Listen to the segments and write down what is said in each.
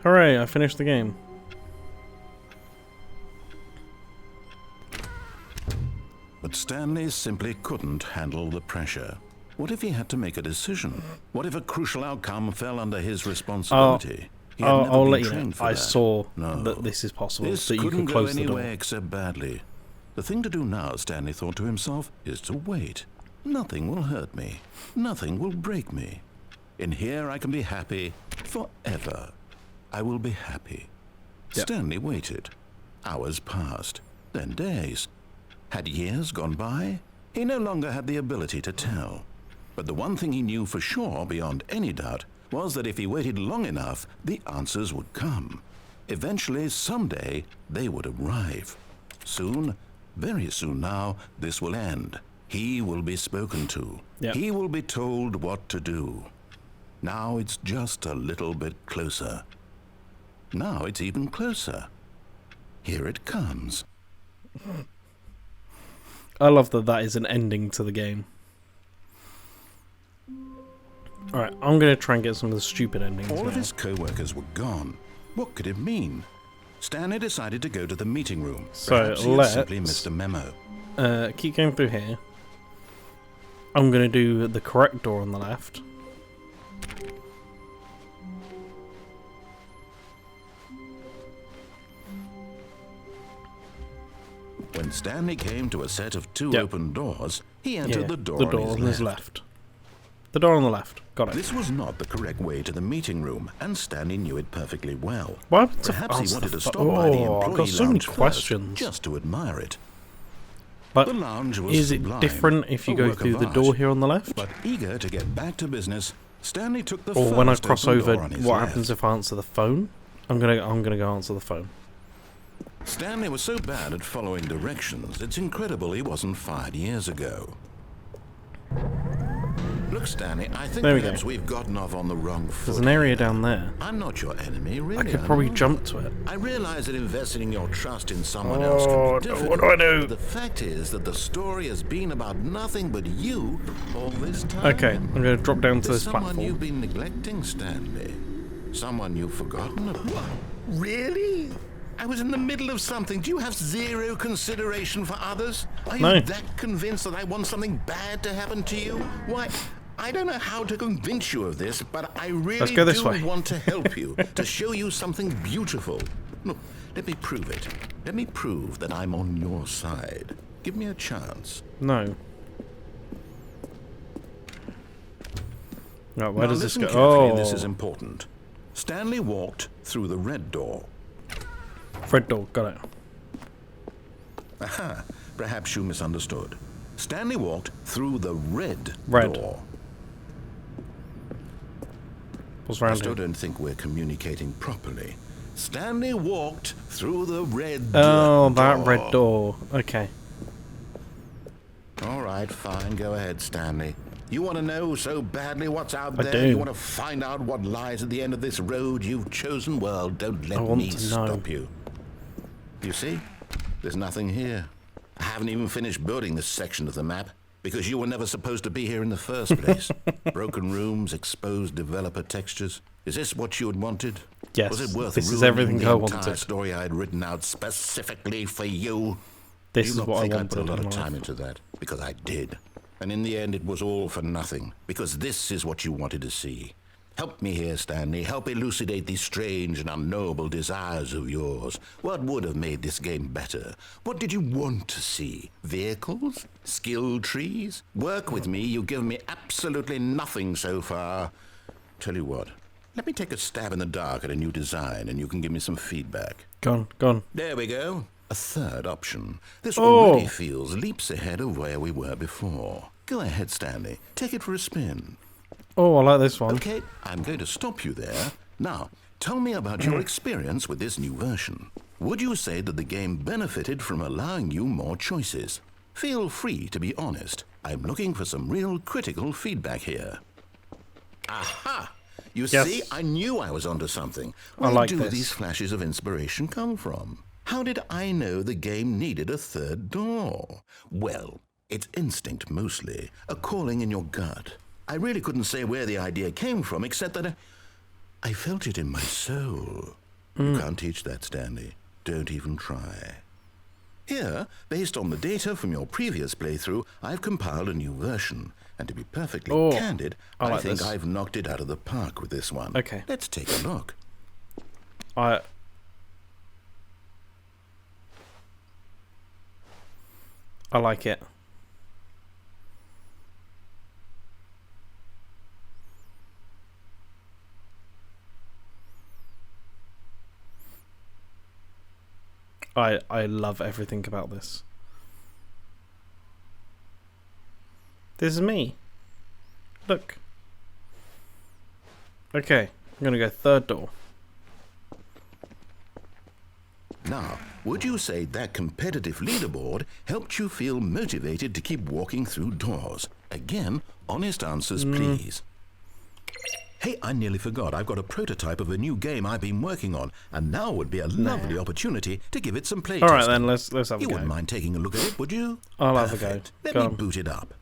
Hooray, I finished the game. But Stanley simply couldn't handle the pressure. What if he had to make a decision? What if a crucial outcome fell under his responsibility? I'll let you know. I saw that this is possible, this that you couldn't can go close the door. anywhere except badly. The thing to do now, Stanley thought to himself, is to wait. Nothing will hurt me. Nothing will break me. In here I can be happy forever. I will be happy. Yep. Stanley waited. Hours passed, then days. Had years gone by? He no longer had the ability to tell. But the one thing he knew for sure, beyond any doubt, was that if he waited long enough, the answers would come. Eventually, someday, they would arrive. Soon, very soon now, this will end. He will be spoken to. Yep. He will be told what to do. Now it's just a little bit closer. Now it's even closer. Here it comes. I love that that is an ending to the game. Alright, I'm going to try and get some of the stupid endings All now. of his co-workers were gone. What could it mean? Stanley decided to go to the meeting room. So Perhaps he had simply missed a memo. Keep going through here. I'm going to do the correct door on the left. When Stanley came to a set of two Yep. open doors, he entered the door, on his left. The door on the left. Got it. This was not the correct way to the meeting room, and Stanley knew it perfectly well. What happened to Perhaps he answer wanted the to stop pho- by the Oh, I've employee got so many lounge first, questions. just to admire it. But The lounge was is it sublime, different if you a go work through of the art. door here on the left? But eager to get back to business, Stanley took the Or first when I cross open over, door on his what left. happens if I answer the phone? I'm gonna go answer the phone. Stanley was so bad at following directions, it's incredible he wasn't fired years ago. Look, Stanley, I think There we perhaps go. we've gotten off on the wrong foot. There's an area here. down there. I'm not your enemy, really. I could I'm probably not. jump to it. I realize that investing your trust in someone else can Oh, be no, difficult. what do I do? The fact is that the story has been about nothing but you all this time. Okay, I'm gonna drop down to There's this someone platform. you've been neglecting, Stanley. Someone you've forgotten about. Really? I was in the middle of something. Do you have zero consideration for others? Are you No. that convinced that I want something bad to happen to you? Why, I don't know how to convince you of this, but I really go this do way. want to help you, to show you something beautiful. Look, let me prove it. Let me prove that I'm on your side. Give me a chance. No. Right, where Now does this listen go? carefully, Oh, this is important. Stanley walked through the red door. red door. Got it. Aha, perhaps you misunderstood. Stanley walked through the red door. What's I around still here? don't think we're communicating properly. Stanley walked through the red Oh, door. that red door. Okay. All right, fine. Go ahead, Stanley. You want to know so badly what's out I there? do. You want to find out what lies at the end of this road you've chosen? Well, don't let want me to know. stop you. You see? There's nothing here. I haven't even finished building this section of the map because you were never supposed to be here in the first place. Broken rooms, exposed developer textures. Is this what you had wanted? Yes, Was it worth this is ruining everything the I entire wanted. story I had written out specifically for you? This You is not what I think I wanted put a lot in of life. time into that? Because I did. And in the end, it was all for nothing. Because this is what you wanted to see. Help me here, Stanley. Help elucidate these strange and unknowable desires of yours. What would have made this game better? What did you want to see? Vehicles? Skill trees? Work with me. You've given me absolutely nothing so far. Tell you what. Let me take a stab in the dark at a new design, and you can give me some feedback. Gone. Gone. There we go. A third option. This Oh. already feels leaps ahead of where we were before. Go ahead, Stanley. Take it for a spin. Oh, I like this one. Okay, I'm going to stop you there. Now, tell me about your experience with this new version. Would you say that the game benefited from allowing you more choices? Feel free to be honest. I'm looking for some real critical feedback here. Aha! You Yes. see, I knew I was onto something. I Where like do this. these flashes of inspiration come from? How did I know the game needed a third door? Well, it's instinct mostly, a calling in your gut. I really couldn't say where the idea came from, except that I felt it in my soul. You can't teach that, Stanley. Don't even try. Here, based on the data from your previous playthrough, I've compiled a new version. And to be perfectly candid, I think I've knocked it out of the park with this one. Okay. Let's take a look. I like it. I love everything about this. This is me. Look. Okay, I'm gonna go third door. Now, would you say that competitive leaderboard helped you feel motivated to keep walking through doors? Again, honest answers, please. Hey, I nearly forgot. I've got a prototype of a new game I've been working on, and now would be a lovely opportunity to give it some playtesting. All right, then let's have a go. You wouldn't mind taking a look at it, would you? I'll have a go. Let me boot it up.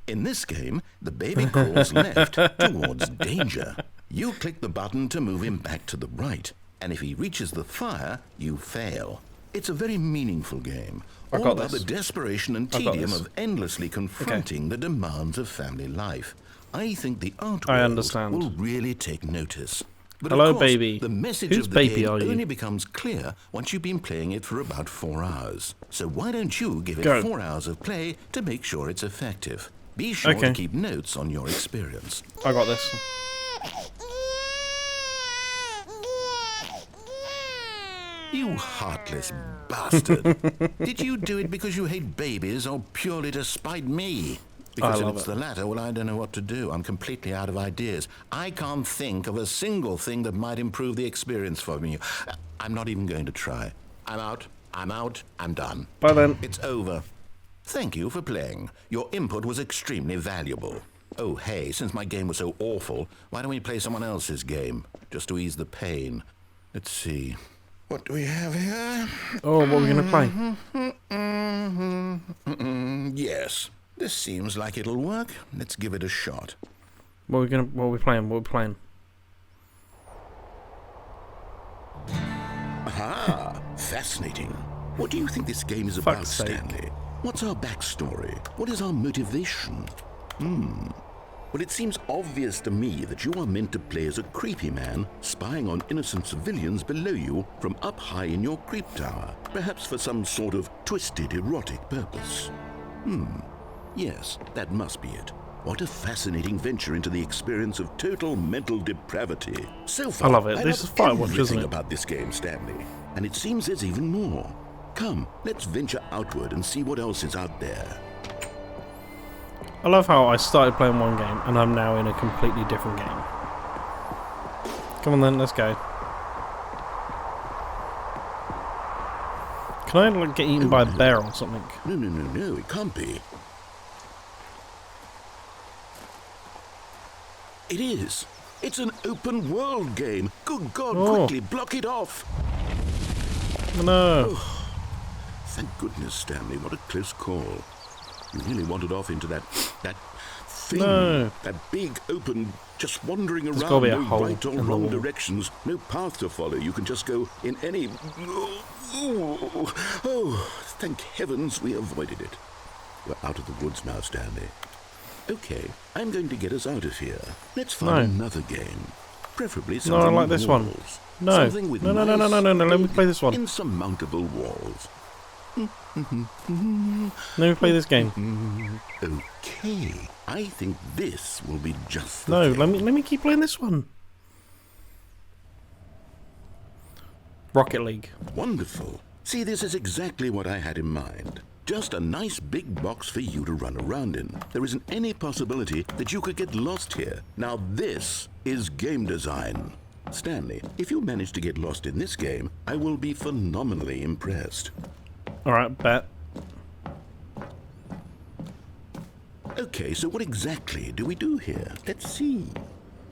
In this game, the baby crawls left towards danger. You click the button to move him back to the right, and if he reaches the fire, you fail. It's a very meaningful game, all about the desperation and tedium of endlessly confronting the demands of family life. I think the art world will really take notice. But hello, of course, baby. The message Whose of the baby game are you? only becomes clear once you've been playing it for about 4 hours. So why don't you give it 4 hours of play to make sure it's effective? Be sure to keep notes on your experience. I got this. You heartless bastard. Did you do it because you hate babies or purely to spite me? Because if it's the latter, well, I don't know what to do. I'm completely out of ideas. I can't think of a single thing that might improve the experience for me. I'm not even going to try. I'm out. I'm done. Bye then. It's over. Thank you for playing. Your input was extremely valuable. Oh, hey, since my game was so awful, why don't we play someone else's game? Just to ease the pain. Let's see. What do we have here? Oh, what are we going to play? Yes. This seems like it'll work. Let's give it a shot. What are we playing? Aha! Fascinating. What do you think this game is about, Stanley? What's our backstory? What is our motivation? Well, it seems obvious to me that you are meant to play as a creepy man spying on innocent civilians below you from up high in your creep tower, perhaps for some sort of twisted erotic purpose. Yes, that must be it. What a fascinating venture into the experience of total mental depravity. So far, I love it. This is Firewatch, isn't it? About this game, Stanley. And it seems there's even more. Come, let's venture outward and see what else is out there. I love how I started playing one game and I'm now in a completely different game. Come on then, let's go. Can I like get eaten by a bear or something? No, it can't be. It is. It's an open world game. Good God, quickly block it off. No. Oh, thank goodness, Stanley. What a close call. You really wandered off into that thing. No. That big, open, just wandering around. Gotta be a no hole right or in the wrong wall. directions. No path to follow. You can just go in any... Oh, thank heavens we avoided it. We're out of the woods now, Stanley. Okay, I'm going to get us out of here. Let's find another game. Preferably something I like with this one. walls. No. Something with No, nice, let me play this one. insurmountable walls. Let me play this game. Okay, I think this will be just the No, thing. let me keep playing this one. Rocket League. Wonderful. See, this is exactly what I had in mind. Just a nice big box for you to run around in. There isn't any possibility that you could get lost here. Now this is game design. Stanley, if you manage to get lost in this game, I will be phenomenally impressed. Alright, bet. Okay, so what exactly do we do here? Let's see.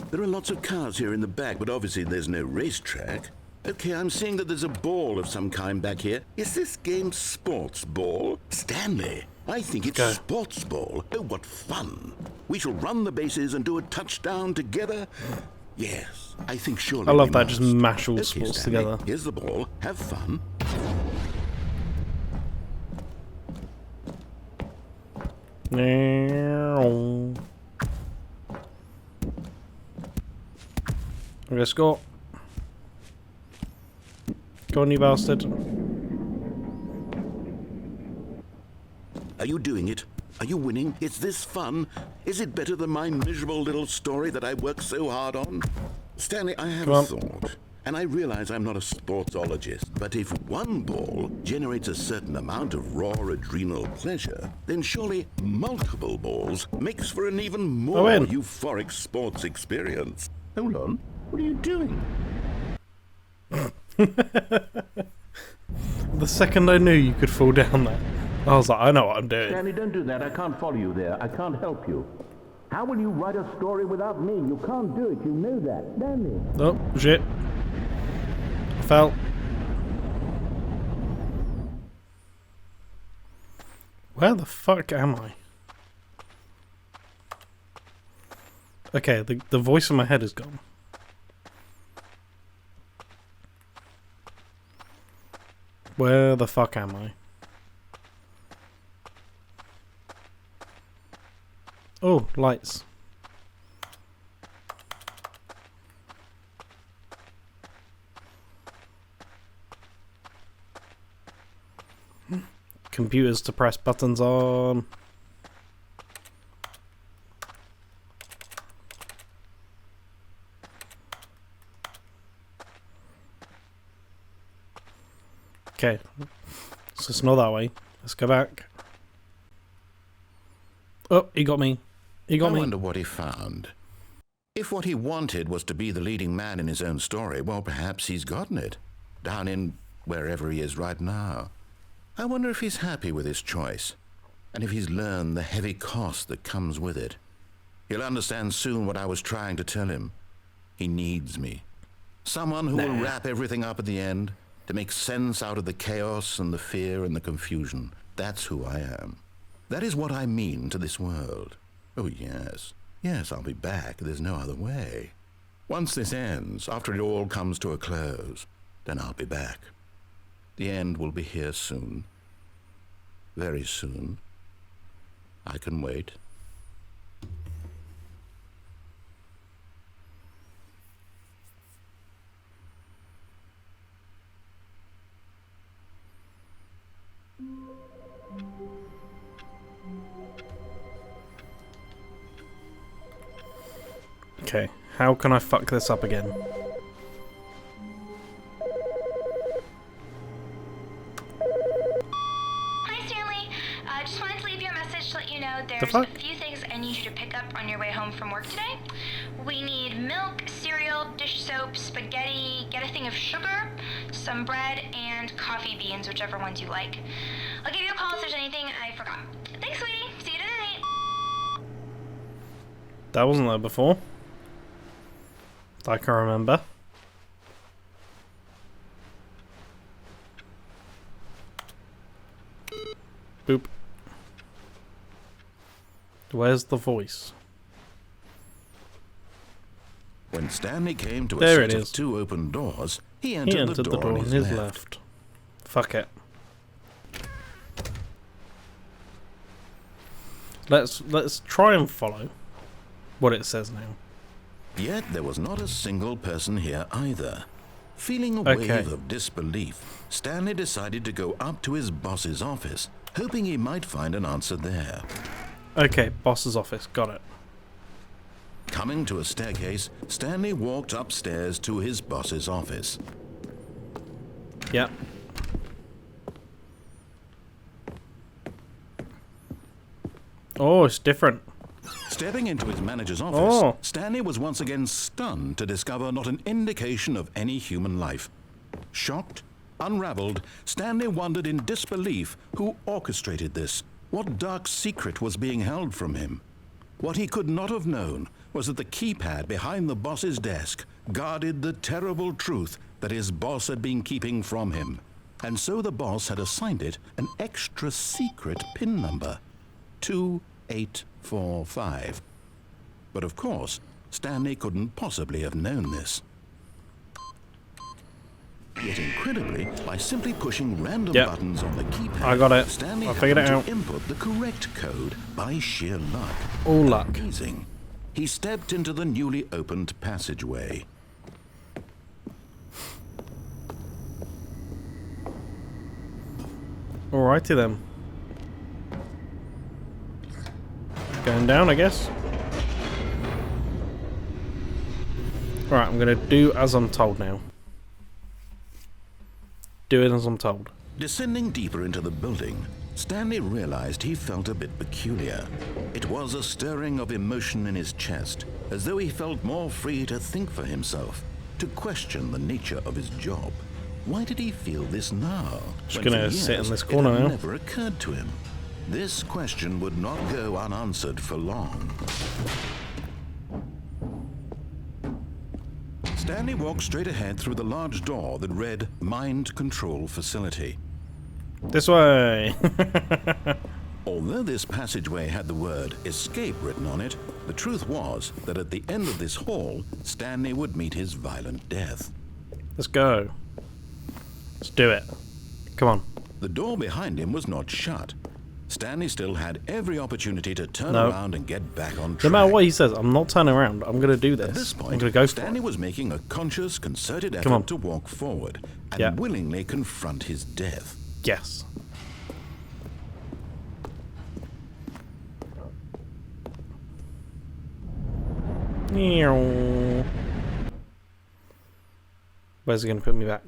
There are lots of cars here in the back, but obviously there's no racetrack. Okay, I'm seeing that there's a ball of some kind back here. Is this game sports ball? Stanley, I think it's Go. sports ball. Oh, what fun. We shall run the bases and do a touchdown together. Yes, I think surely I love we that, must. just mash all Okay, sports Stanley, together. here's the ball. Have fun. Let's go. Go on, you bastard. Are you doing it? Are you winning? Is this fun? Is it better than my miserable little story that I worked so hard on? Stanley, I have a thought. And I realize I'm not a sportsologist, but if one ball generates a certain amount of raw adrenal pleasure, then surely multiple balls makes for an even more euphoric sports experience. Hold on. What are you doing? The second I knew you could fall down there, I was like, I know what I'm doing. Stanley, don't do that. I can't follow you there. I can't help you. How will you write a story without me? You can't do it. You know that, Stanley. Oh, shit. I fell. Where the fuck am I? Okay, the voice in my head is gone. Where the fuck am I? Oh, lights. Computers to press buttons on. Okay, so it's not that way. Let's go back. Oh, he got me. He got me. I wonder what he found. If what he wanted was to be the leading man in his own story, well, perhaps he's gotten it. Down in wherever he is right now. I wonder if he's happy with his choice, and if he's learned the heavy cost that comes with it. He'll understand soon what I was trying to tell him. He needs me. Someone who will wrap everything up at the end, to make sense out of the chaos and the fear and the confusion. That's who I am. That is what I mean to this world. Oh, yes. Yes, I'll be back. There's no other way. Once this ends, after it all comes to a close, then I'll be back. The end will be here soon. Very soon. I can wait. Okay, how can I fuck this up again? Hi, Stanley. Just wanted to leave you a message to let you know there's fuck? a few things I need you to pick up on your way home from work today. We need milk, cereal, dish soap, spaghetti, get a thing of sugar, some bread, and coffee beans, whichever ones you like. I'll give you a call if there's anything I forgot. Thanks, sweetie. See you tonight. That wasn't there before. I can remember. Boop. Where's the voice? When Stanley came to a There it set of is. 2 open doors, he He entered, entered the door on his left. left. Fuck it. Let's try and follow what it says now. Yet there was not a single person here either. Feeling a Okay. wave of disbelief, Stanley decided to go up to his boss's office, hoping he might find an answer there. Okay, boss's office. Got it. Coming to a staircase, Stanley walked upstairs to his boss's office. Yep. Oh, it's different. Stepping into his manager's office, Oh. Stanley was once again stunned to discover not an indication of any human life. Shocked, unraveled, Stanley wondered in disbelief who orchestrated this, what dark secret was being held from him. What he could not have known was that the keypad behind the boss's desk guarded the terrible truth that his boss had been keeping from him. and so the boss had assigned it an extra secret PIN number, 2845. But of course, Stanley couldn't possibly have known this. Yet incredibly, by simply pushing random buttons on the keypad, I got it. Stanley I figured it happened out. to input the correct code by sheer luck. All luck. Amazing. He stepped into the newly opened passageway. Alrighty then. Going down, I guess. Right, I'm gonna do as I'm told now. Do it as I'm told. Descending deeper into the building, Stanley realized he felt a bit peculiar. It was a stirring of emotion in his chest, as though he felt more free to think for himself, to question the nature of his job. Why did he feel this now? Just when gonna for sit in years this corner it had now. never occurred to him. This question would not go unanswered for long. Stanley walked straight ahead through the large door that read Mind Control Facility. This way. Although this passageway had the word escape written on it, the truth was that at the end of this hall, Stanley would meet his violent death. Let's go. Let's do it. Come on. The door behind him was not shut. Stanley still had every opportunity to turn No. around and get back on track. No matter what he says, I'm not turning around. I'm gonna do this. At this I'm point, gonna go for Stanley it. was making a conscious, concerted Come on. effort to walk forward and Yeah. willingly confront his death. Yes. Meow. Where's he gonna put me back?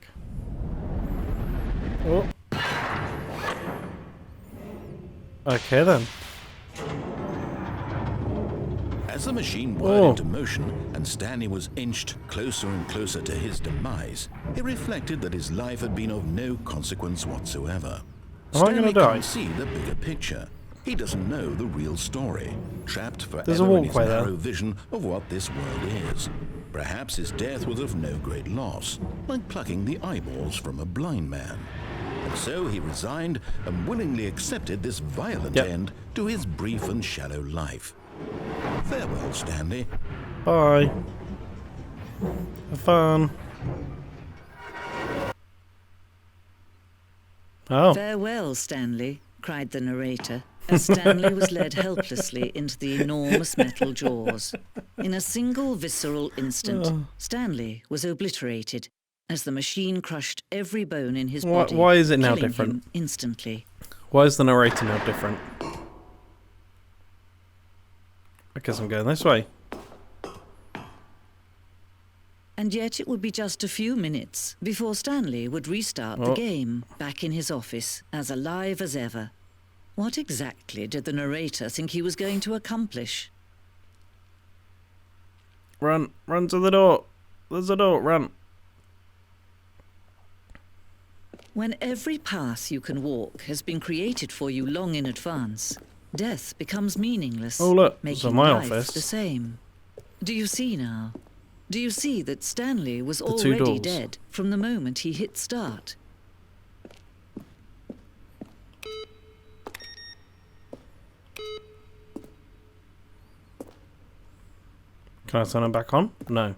Oh. Okay then. As the machine whirled into motion and Stanley was inched closer and closer to his demise, it reflected that his life had been of no consequence whatsoever. Am I gonna Stanley die? can't see the bigger picture. He doesn't know the real story, trapped There's a forever in his walkway there. narrow vision of what this world is. Perhaps his death was of no great loss, like plucking the eyeballs from a blind man. And so he resigned and willingly accepted this violent end to his brief and shallow life. Farewell, Stanley. Bye. Have fun. Oh. Farewell, Stanley, cried the narrator, as Stanley was led helplessly into the enormous metal jaws. In a single visceral instant, Stanley was obliterated as the machine crushed every bone in his body. Why is it now killing different? him instantly. Why is the narrator now different? I guess I'm going this way. And yet it would be just a few minutes before Stanley would restart the game, back in his office, as alive as ever. What exactly did the narrator think he was going to accomplish? Run. Run to the door. There's a door. Run. When every path you can walk has been created for you long in advance, death becomes meaningless, Oh, look, it's making my life office. the same. Do you see now? Do you see that Stanley was two already doors. dead from the moment he hit start? Can I turn it back on? No.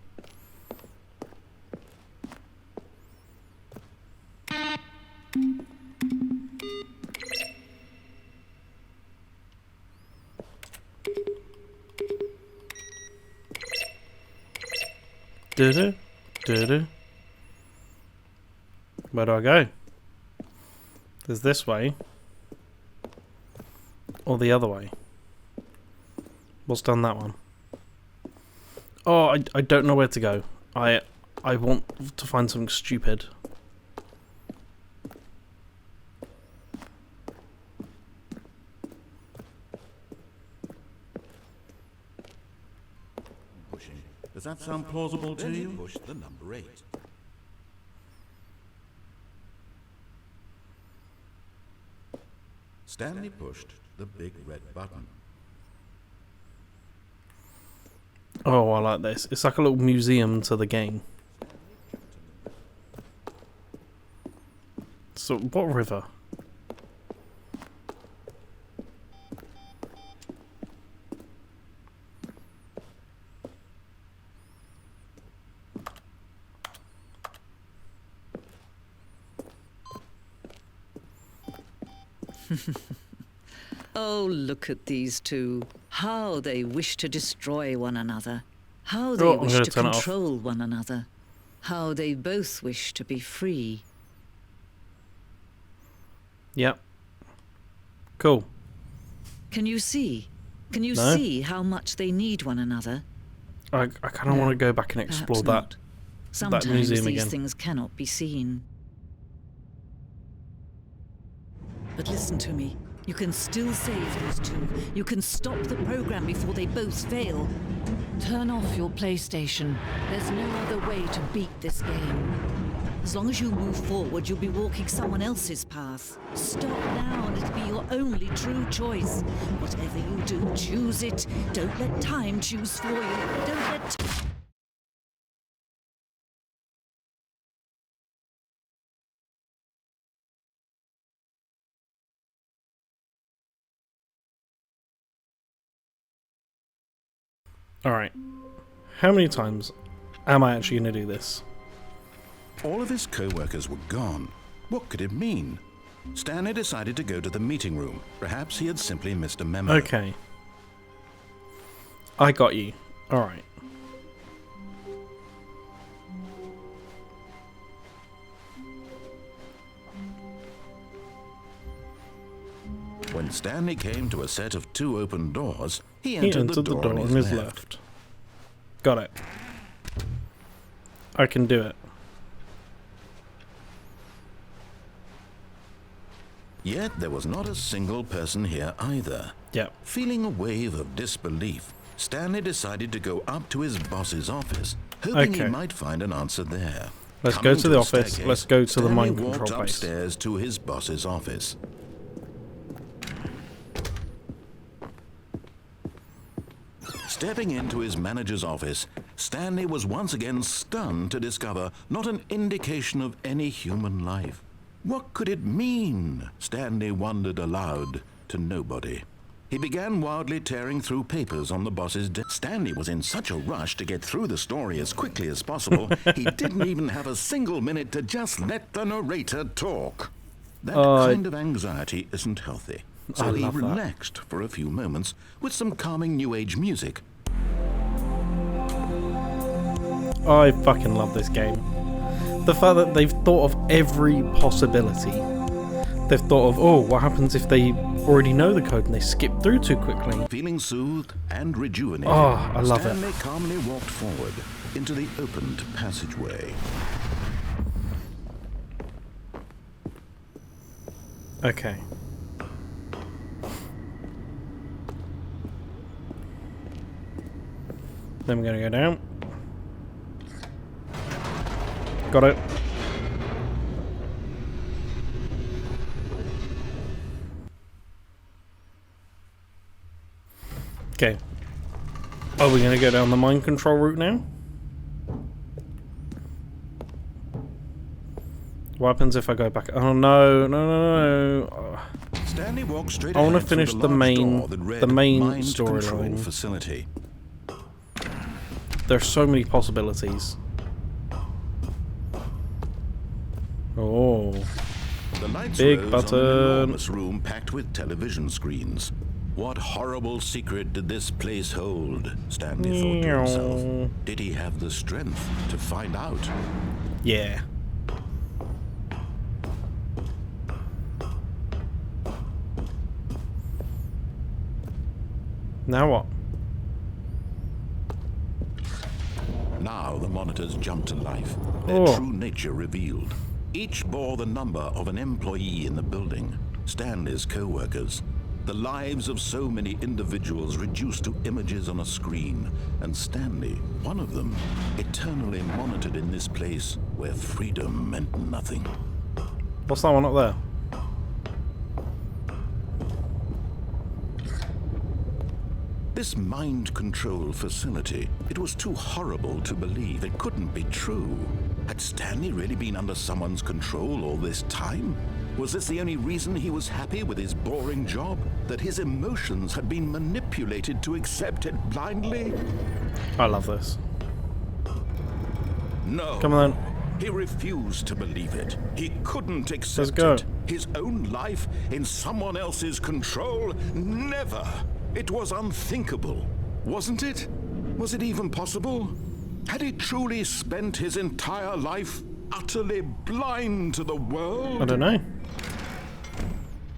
Do-do, do-do. Where do I go? There's this way. Or the other way. What's down that one? Oh, I don't know where to go. I want to find something stupid. Does that sound plausible to you? Push the number 8. Stanley pushed the big red button. Oh, I like this. It's like a little museum to the game. So, what river? Oh, look at these two. How they wish to destroy one another. How they Oh, I'm wish gonna to turn it off. control one another. How they both wish to be free. Yep. Cool. Can you see? Can you No. see how much they need one another? I kind of want to go back and explore Perhaps that. not. Sometimes museum these again. things cannot be seen. But listen to me. You can still save those two. You can stop the program before they both fail. Turn off your PlayStation. There's no other way to beat this game. As long as you move forward, you'll be walking someone else's path. Stop now and it'll be your only true choice. Whatever you do, choose it. Don't let time choose for you. Don't let... Alright. How many times am I actually going to do this? All of his co-workers were gone. What could it mean? Stanley decided to go to the meeting room. Perhaps he had simply missed a memo. Okay. I got you. Alright. When Stanley came to a set of 2 open doors, he He entered, entered the door on his left. Got it. I can do it. Yet there was not a single person here either. Yep. Feeling a wave of disbelief, Stanley decided to go up to his boss's office, hoping he Okay. might find an answer there. Let's Coming go to the a office. staircase, Let's go to the Stanley mind walked control base. upstairs to his boss's office. Stepping into his manager's office, Stanley was once again stunned to discover not an indication of any human life. What could it mean? Stanley wondered aloud to nobody. He began wildly tearing through papers on the boss's desk. Stanley was in such a rush to get through the story as quickly as possible, he didn't even have a single minute to just let the narrator talk. That kind of anxiety isn't healthy. So he love that. relaxed for a few moments with some calming new age music. I fucking love this game. The fact that they've thought of every possibility. They've thought of, oh, what happens if they already know the code and they skip through too quickly? Feeling soothed and rejuvenated, Oh, I love Stanley it. calmly walked forward into the opened passageway. Okay. Then we're gonna go down. Got it. Okay. Are we gonna go down the mind control route now? What happens if I go back? Oh no, no, no, no. Stanley walked straight I wanna ahead through finish the large main- door that read the main Mind Control storyline. Facility. There's so many possibilities. Oh. The lights Big rose button. on an enormous room packed with television screens. What horrible secret did this place hold? Stanley thought to himself. Meow. Did he have the strength to find out? Yeah. Now what? Now the monitors jumped to life, their Oh. true nature revealed. Each bore the number of an employee in the building, Stanley's co-workers. The lives of so many individuals reduced to images on a screen, and Stanley, one of them, eternally monitored in this place where freedom meant nothing. What's that one up there? This mind control facility, it was too horrible to believe. It couldn't be true. Had Stanley really been under someone's control all this time? Was this the only reason he was happy with his boring job? That his emotions had been manipulated to accept it blindly? I love this. No. Come on. He refused to believe it. He couldn't accept Let's go. it. His own life in someone else's control? Never. It was unthinkable. Wasn't it? Was it even possible? Had he truly spent his entire life utterly blind to the world? I don't know.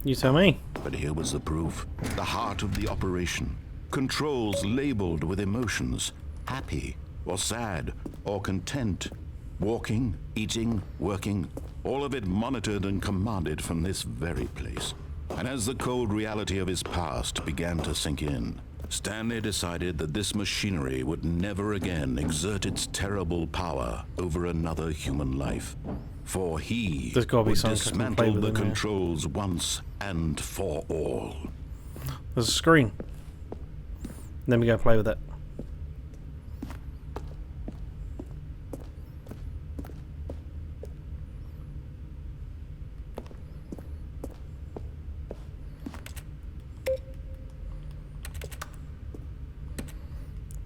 You tell me. But here was the proof. The heart of the operation. Controls labeled with emotions. Happy, or sad, or content. Walking, eating, working. All of it monitored and commanded from this very place. And as the cold reality of his past began to sink in, Stanley decided that this machinery would never again exert its terrible power over another human life. For he There's gotta be would something I can play dismantle with the in there. controls once and for all. There's a screen. Then we go play with it.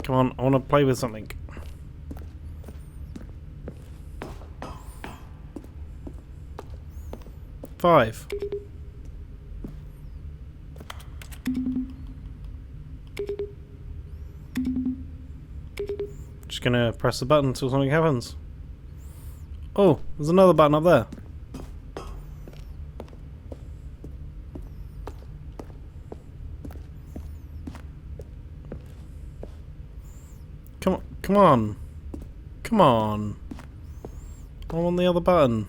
Come on, I want to play with something. Five. Just gonna press the button until something happens. Oh, there's another button up there. Come on, come on. Come on. I want the other button.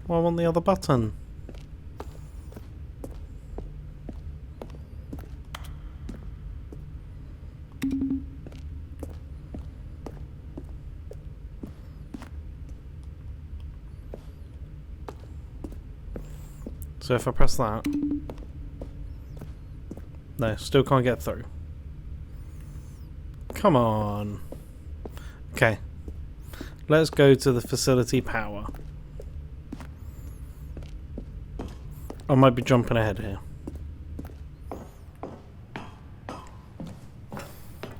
I want the other button. So if I press that... No, still can't get through. Come on. Okay. Let's go to the facility power. I might be jumping ahead here.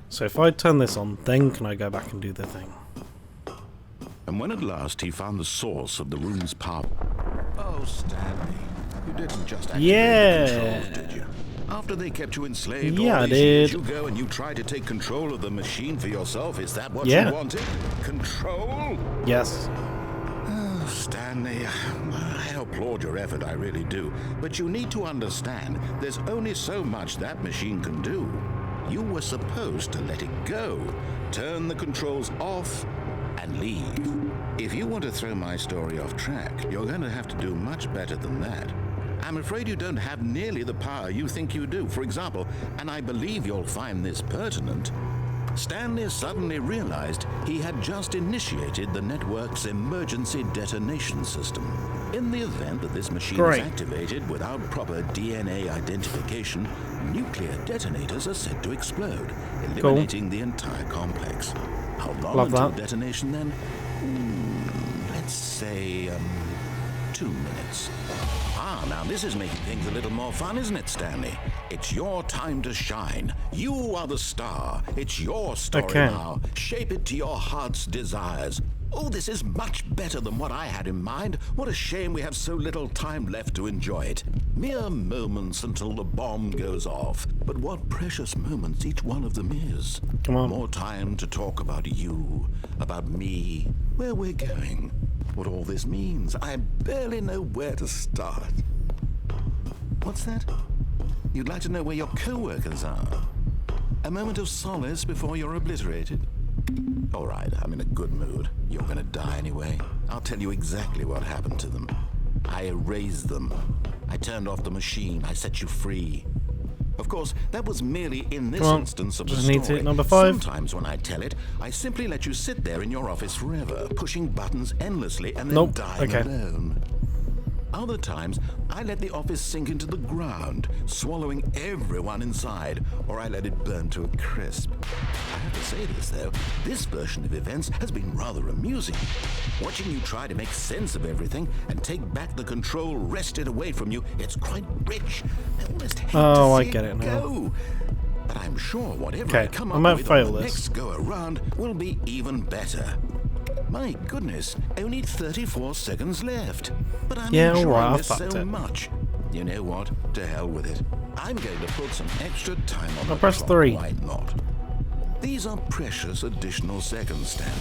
So if I turn this on, then can I go back and do the thing? And when at last he found the source of the room's power... Oh, Stanley, you didn't just activate the controls, did you? After they kept you enslaved Yeah, all I these years, did. you go and you try to take control of the machine for yourself. Is that what Yeah. you wanted? Control? Yes. Oh, Stanley, I applaud your effort, I really do. But you need to understand, there's only so much that machine can do. You were supposed to let it go, turn the controls off, and leave. If you want to throw my story off track, you're going to have to do much better than that. I'm afraid you don't have nearly the power you think you do. For example, and I believe you'll find this pertinent, Stanley suddenly realized he had just initiated the network's emergency detonation system. In the event that this machine Great. is activated without proper DNA identification, nuclear detonators are said to explode, eliminating the entire complex. How long Love until that. detonation then? Let's say, 2 minutes. Ah, now this is making things a little more fun, isn't it, Stanley? It's your time to shine. You are the star. It's your story Okay. now. Shape it to your heart's desires. Oh, this is much better than what I had in mind. What a shame we have so little time left to enjoy it. Mere moments until the bomb goes off. But what precious moments each one of them is. Come on. More time to talk about you, about me, where we're going, what all this means. I barely know where to start. What's that? You'd like to know where your co-workers are? A moment of solace before you're obliterated? All right, I'm in a good mood. You're gonna die anyway. I'll tell you exactly what happened to them. I erased them. I turned off the machine. I set you free. Of course, that was merely in this Come on, instance of the just need to story. hit number 5. Sometimes when I tell it, I simply let you sit there in your office forever, pushing buttons endlessly and then Nope, dying okay. alone. Other times, I let the office sink into the ground, swallowing everyone inside, or I let it burn to a crisp. I have to say this, though, this version of events has been rather amusing. Watching you try to make sense of everything and take back the control wrested away from you, it's quite rich. I almost hate Oh, to I see get it now. go. But I'm sure whatever Okay, I come I up might with fail on the this. next go around will be even better. My goodness, only 34 seconds left. But I'm Yeah, enjoying alright, I this fucked so it. much. You know what? To hell with it. I'm going to put some extra time on the press clock. 3. Why not? These are precious additional seconds, Stanley.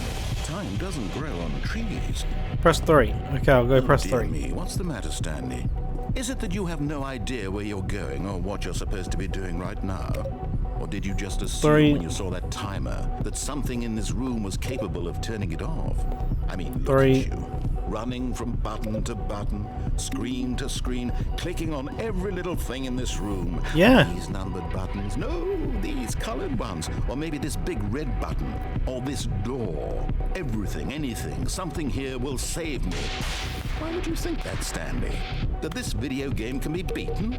Time doesn't grow on trees. Press 3. Okay, I'll go press Dear 3. me, what's the matter, Stanley? Is it that you have no idea where you're going or what you're supposed to be doing right now? Or did you just assume 3. when you saw that timer that something in this room was capable of turning it off? I mean, look 3. at you. Running from button to button, screen to screen, clicking on every little thing in this room. Yeah. These numbered buttons. No, these colored ones. Or maybe this big red button. Or this door. Everything, anything, something here will save me. Why would you think that, Stanley? That this video game can be beaten?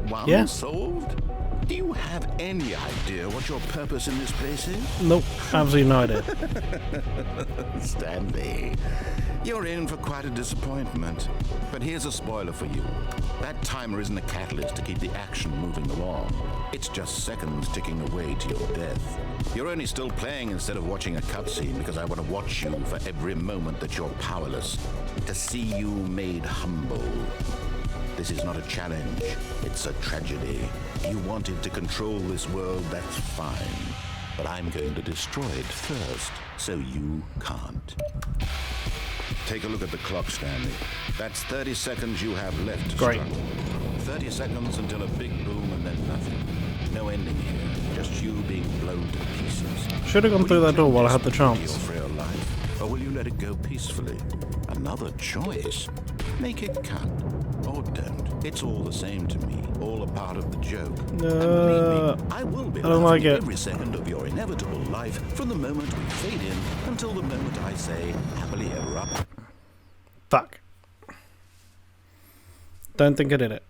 One Yeah. solved? Do you have any idea what your purpose in this place is? Nope, absolutely no idea. Stanley, you're in for quite a disappointment. But here's a spoiler for you. That timer isn't a catalyst to keep the action moving along. It's just seconds ticking away to your death. You're only still playing instead of watching a cutscene because I want to watch you for every moment that you're powerless. To see you made humble. This is not a challenge, it's a tragedy. You wanted to control this world, that's fine. But I'm going to destroy it first, so you can't. Take a look at the clock, Stanley. That's 30 seconds you have left to Great. struggle. 30 seconds until a big boom and then nothing. No ending here, just you being blown to pieces. Should have gone through that door while I had the Your chance. frail life, or will you let it go peacefully? Another choice. Make it count, or don't. It's all the same to me. All a part of the joke. And believe me, I will be I don't like laughing it. every second of your inevitable life from the moment we fade in until the moment I say happily ever after. Fuck. Don't think I did it.